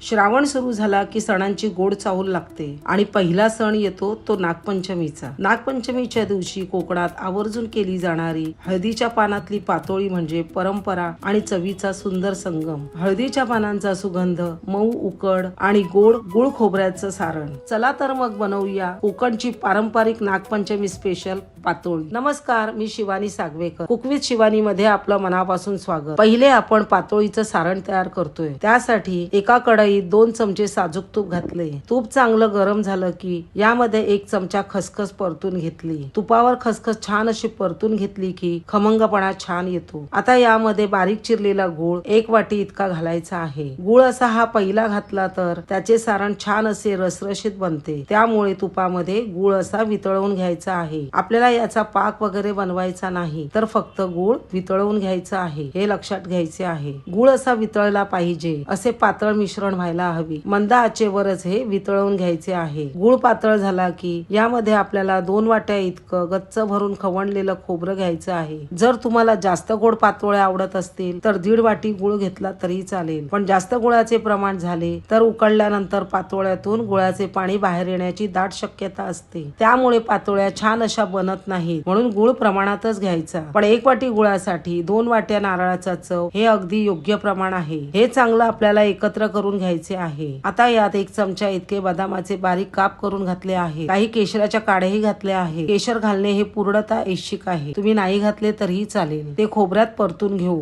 श्रावण सुरू झाला की सणांची गोड चाहूल लागते आणि पहिला सण येतो तो नागपंचमीचा। नागपंचमीच्या दिवशी कोकणात आवर्जून केली जाणारी हळदीच्या पानातली पातोळी म्हणजे परंपरा आणि चवीचा सुंदर संगम। हळदीच्या पानांचा सुगंध, मऊ उकड आणि गोड गुळ खोबऱ्याचं सारण। चला तर मग बनवूया कोकणची पारंपरिक नागपंचमी स्पेशल पातोळी। नमस्कार, मी शिवानी सागवेकर, कुक विथ शिवानी मध्ये आपलं मनापासून स्वागत। पहिले आपण पातोळीचं सारण तयार करतोय। त्यासाठी एका कढईत 2 चमचे साजूक तूप घातले। तूप चांगलं गरम झालं की यामध्ये 1 चमचा खसखस परतून घेतली। तुपावर खसखस छान अशी परतून घेतली की खमंगपणा छान येतो। आता यामध्ये बारीक चिरलेला गूळ 1 वाटी इतका घालायचा आहे। गूळ असा हा पहिला घातला तर त्याचे सारण छान असे रसरशीत बनते। त्यामुळे तुपामध्ये गूळ असा वितळवून घ्यायचा आहे। आपल्याला याचा पाक वगैरे बनवायचा नाही, तर फक्त गूळ वितळवून घ्यायचा आहे, हे लक्षात घ्यायचे आहे। गूळ असा वितळला पाहिजे, असे पातळ मिश्रण व्हायला हवी। मंद आचेवरच हे वितळवून घ्यायचे आहे। गूळ पातळ झाला की यामध्ये आपल्याला 2 वाट्या इतकं गच्च भरून खवणलेलं खोबरं घ्यायचं आहे। जर तुम्हाला जास्त गोड पातोळ्या आवडत असतील तर 1.5 वाटी गूळ घेतला तरी चालेल, पण जास्त गुळाचे प्रमाण झाले तर उकळल्यानंतर पातोळ्यातून गुळाचे पाणी बाहेर येण्याची दाट शक्यता असते। त्यामुळे पातोळ्या छान अशा बनत नाही, म्हणून गूळ प्रमाणातच घ्यायचा। पण 1 वाटी गुळासाठी 2 वाट्या नारळाचा चव हे अगदी योग्य प्रमाण आहे। हे चांगलं आपल्याला एकत्र करून घ्यायचे आहे। आता यात 1 चमचा इतके बदामाचे बारीक काप करून घातले आहे। काही केशराच्या काड्याही घातल्या आहे। केशर घालणे हे पूर्णतः ऐच्छिक आहे, तुम्ही नाही घातले तरीही चालेल। ते खोबऱ्यात परतून घेऊ।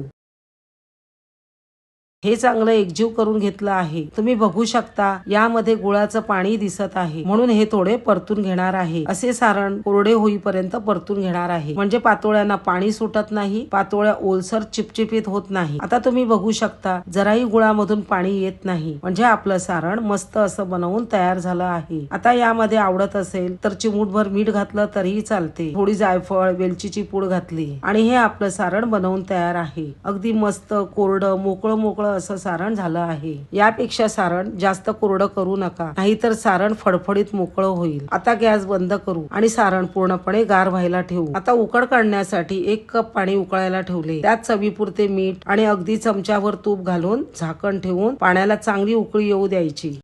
हे चांगलं एकजीव करून घेतलं आहे। तुम्ही बघू शकता यामध्ये गुळाचं पाणी दिसत आहे, म्हणून हे थोडे परतून घेणार आहे। असे सारण कोरडे होईपर्यंत परतून घेणार आहे, म्हणजे पातोळ्यांना पाणी सुटत नाही, पातोळ्या ओलसर चिपचिपीत होत नाही। आता तुम्ही बघू शकता जराही गुळामधून पाणी येत नाही, म्हणजे आपलं सारण मस्त असं बनवून तयार झालं आहे। आता यामध्ये आवडत असेल तर चिमूटभर मीठ घातलं तरीही चालते। थोडी जायफळ, वेलचीची पूड घातली आणि हे आपलं सारण बनवून तयार आहे। अगदी मस्त कोरडं मोकळं असं सारण झालं आहे। यापेक्षा सारण जास्त कोरडं करू नका, नाहीतर सारण फडफडीत मोकळं होईल। आता गॅस बंद करू आणि सारण पूर्णपणे गार व्हायला ठेवू। आता उकड काढण्यासाठी 1 कप पाणी उकळायला ठेवले। त्यात चवीपुरते मीठ आणि अगदी चमच्याभर तूप घालून झाकण ठेवून पाण्याला चांगली उकळी येऊ द्यायची।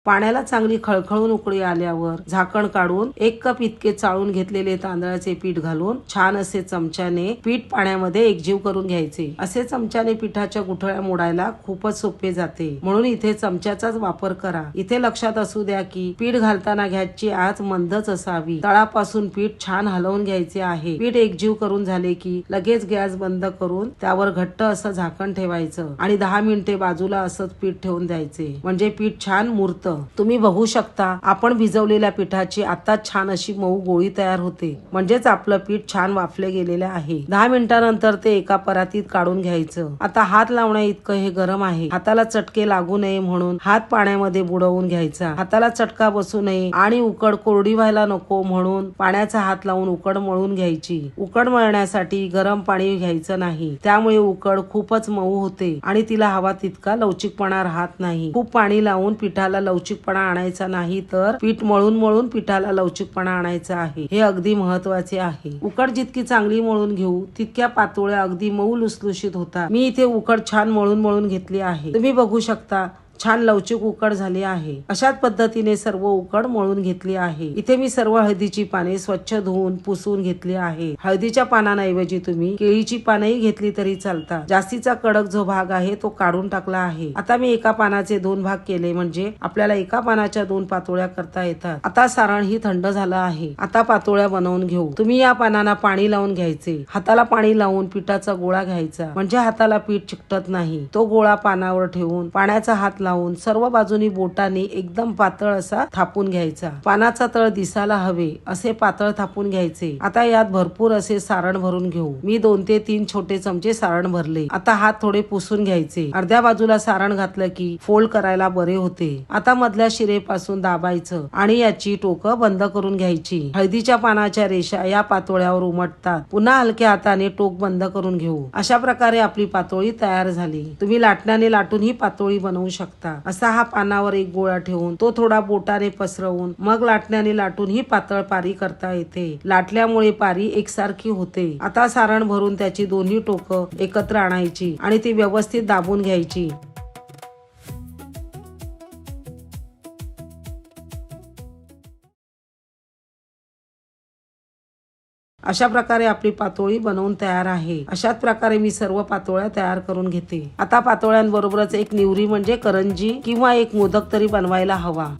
पाण्याला चांगली खळखळून उकळी आल्यावर झाकण काढून 1 कप इतके चाळून घेतलेले तांदळाचे पीठ घालून छान असे चमच्याने पीठ पाण्यामध्ये एकजीव करून घ्यायचे। असे चमच्याने पिठाच्या गुठळ्या मोडायला खूपच सोपे जाते, म्हणून इथे चमच्याचाच वापर करा। इथे लक्षात असू द्या की पीठ घालताना गॅसची आच मंदच असावी। तळापासून पीठ छान हलवून घ्यायचे आहे। पीठ एकजीव करून झाले की लगेच गॅस बंद करून त्यावर घट्ट असं झाकण ठेवायचं आणि 10 मिनिटे बाजूला असंच पीठ ठेवून द्यायचे, म्हणजे पीठ छान मुरतं। तुम्ही बघू शकता आपण भिजवलेल्या पिठाची आता छान अशी मऊ गोळी तयार होते, म्हणजेच आपलं पीठ छान वाफले गेलेले आहे। 10 मिनिटांनंतर ते एका परातीत काढून घ्यायचं। आता हात लावण्या इतकं हे गरम आहे, हाताला चटके लागू नये म्हणून हात पाण्यामध्ये बुडवून घ्यायचा। हाताला चटका बसू नये आणि उकड कोरडी व्हायला नको म्हणून पाण्याचा हात लावून उकड मळून घ्यायची। उकड मळण्यासाठी गरम पाणी घ्यायचं नाही, त्यामुळे उकड खूपच मऊ होते आणि तिला हवा तितका लवचिकपणा राहत नाही। खूप पाणी लावून पिठाला लवचिकपणा आणायचा नाही, तर पीठ मळून पिठाला लवचिकपणा आणायचा आहे, हे अगदी महत्वाचे आहे। उकड जितकी चांगली मळून घेऊ तितक्या पातोळ्या अगदी मऊ लुसलुशीत होतात। मी इथे उकड छान मळून घेतली आहे। तुम्ही बघू शकता छान लवचिक उकड झाली आहे। अशाच पद्धतीने सर्व उकड मळून घेतली आहे। इथे मी सर्व हळदीची पाने स्वच्छ धुवून पुसून घेतली आहे। हळदीच्या पानांऐवजी तुम्ही केळीची पानेही घेतली तरी चालतात। जास्तीचा कडक जो भाग आहे तो काढून टाकला आहे। आता मी एका पानाचे 2 भाग केले, म्हणजे आपल्याला एका पानाच्या 2 पातोळ्या करता येतात। आता सारण ही थंड झालं आहे। आता पातोळ्या बनवून घेऊ। तुम्ही या पानांना पाणी लावून घ्यायचे। हाताला पाणी लावून पिठाचा गोळा घ्यायचा, म्हणजे हाताला पीठ चिकटत नाही। तो गोळा पानावर ठेवून पाण्याचा हात लावून सर्व बाजूनी बोटांनी एकदम पातळ असा थापून घ्यायचा। पानाचा तळ दिसायला हवे असे पातळ थापून घ्यायचे। आता यात भरपूर असे सारण भरून घेऊ। मी 2 ते 3 छोटे चमचे सारण भरले। आता हात थोडे पुसून घ्यायचे। अर्ध्या बाजूला सारण घातलं की फोल्ड करायला बरे होते। आता मधल्या शिरेपासून दाबायचं आणि याची टोकं बंद करून घ्यायची। हळदीच्या पानाच्या रेषा या पातोळ्यावर उमटतात। पुन्हा हलक्या हाताने टोक बंद करून घेऊ। अशा प्रकारे आपली पातोळी तयार झाली। तुम्ही लाटण्याने लाटून ही पातोळी बनवू शकता। असा हा पानावर 1 गोळा ठेवून तो थोडा बोटाने पसरवून मग लाटण्याने लाटून ही पातळ पारी करता येते। लाटल्यामुळे पारी एकसारखी होते। आता सारण भरून त्याची दोन्ही टोकं एकत्र आणायची आणि ती व्यवस्थित दाबून घ्यायची। अशा प्रकारे आपली पातोळी बनवून तयार आहे। अशाच प्रकारे मी सर्व पातोळ्या तयार करून घेते। आता पातोळ्यांबरोबरच एक निवरी म्हणजे करंजी किंवा एक मोदक तरी बनवायला हवा।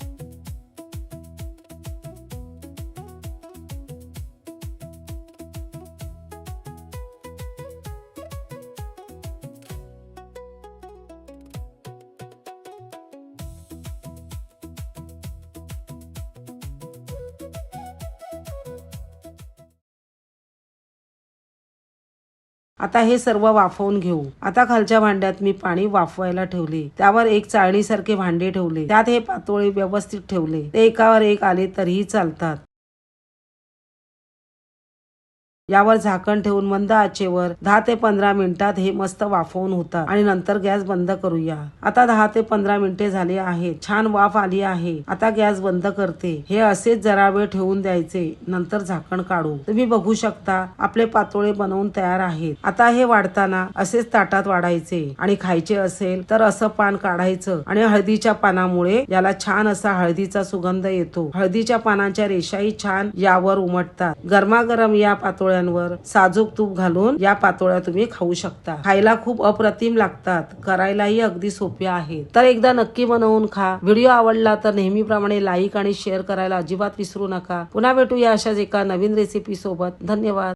आता हे सर्व वाफवून घेऊ। आता खालच्या भांड्यात मी पाणी वाफवायला ठेवले, त्यावर एक चाळणीसारखे भांडे ठेवले, त्यात हे पातोळे व्यवस्थित ठेवले। ते एकावर एक आले तरीही चालतात। यावर झाकण ठेवून मंद आचेवर 10 ते 15 मिनिटात हे मस्त वाफवून होतात आणि नंतर गॅस बंद करूया। आता 10 ते 15 मिनिटे झाली आहेत, छान वाफ आली आहे। आता गॅस बंद करते। हे असेच जरा वेळ ठेवून द्यायचे, नंतर झाकण काढू। तुम्ही बघू शकता आपले पातोळे बनवून तयार आहेत। आता हे वाढताना असेच ताटात वाढायचे आणि खायचे असेल तर असं पान काढायचं आणि हळदीच्या पानामुळे याला छान असा हळदीचा सुगंध येतो। हळदीच्या पानांच्या रेषाही छान यावर उमटतात। गरमागरम या पातोळ्यांवर साजूक तूप घालून या पातोळ्या तुम्ही खाऊ शकता। खायला खूप अप्रतिम लागतात, करायलाही अगदी सोप्या आहेत। तर एकदा नक्की बनवून खा। व्हिडिओ आवडला तर नेहमीप्रमाणे लाईक आणि शेअर करायला अजिबात विसरू नका। पुन्हा भेटूया अशाच एका नवीन रेसिपी सोबत। धन्यवाद।